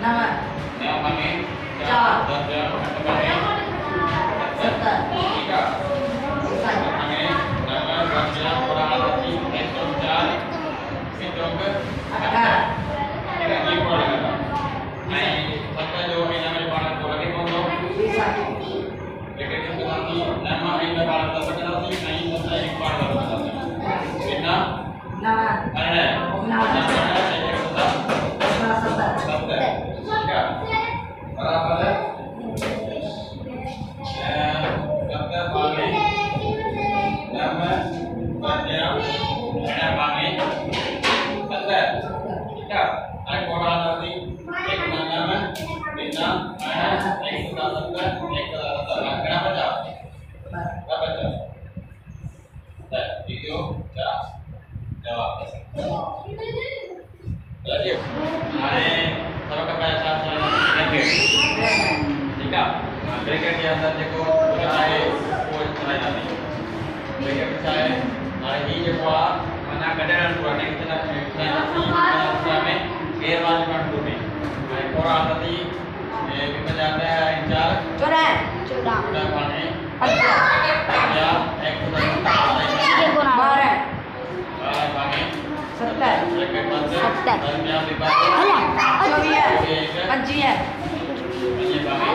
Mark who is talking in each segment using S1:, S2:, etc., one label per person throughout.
S1: nama
S2: Namanya
S1: Car.
S2: Darjah namanya
S1: Serta
S2: Tiga Namanya Nama Darjah Peralati Ekor Car Sidong
S1: Akar
S2: Tidak lima lagi Maka जो है nama पालन को लगे कौन
S1: Bisa
S2: लेकिन इसके साथ ही nama इन पालन का पता नहीं नहीं होता एक पालन का पता नहीं बिना
S1: Nama
S2: ada
S1: Nama
S2: nama एक होता
S1: Nama Serta
S2: Sabda Tiga Berapa ada Sabda paling nama Darjah Ada paling Sabda Tiga Ada orang nanti एक nama बिना ada एक sudah sabda एक sabda kenapa jawab kenapa jawab video jawab lanjut hari sama kepada saat ठीक है cricket के अंदर देखो चाहे कोई चला जाती क्रिकेट चाहे hari ini juga mana keadaan buatnya kita kita में गेर वाले कंट्रोल में कोरा तभी बिना जाते हैं इंचार
S3: चौड़ा
S2: उड़ा पाने या एक
S1: Barat
S2: पाने
S1: Serta
S2: क्रिकेट बंद दरमियान विभाग
S1: Joria Anjia
S2: ये पाने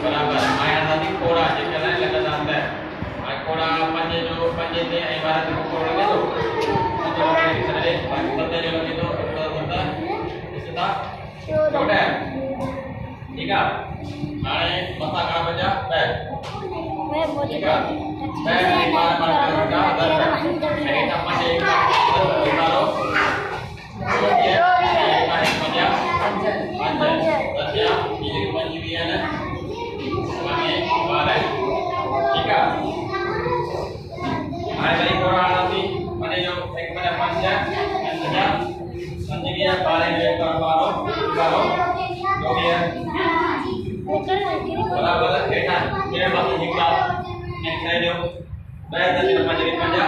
S2: बराबर माया नदी कोरा जितना लगा जाता है कोरा पंजे थे इबारत को कोरा के तो चले पत्ते जो लगे तो होता इसका छोटा है ठीक है माने मसा का बजा बैठ ठीक है बैठ बार बार का दर है एक पंजे उतारो ये पानी पंजा पंजा दरमियान ये पंजी भी है ना माने बारह ठीक है हमारे भाई कोरा आती माने जो एक बड़ा पंजा पंजा पंजे के बारे में करो जो भी है बराबर बेटा मेरे पास निकला एक साइड हो बैठ दे पंजे पंजा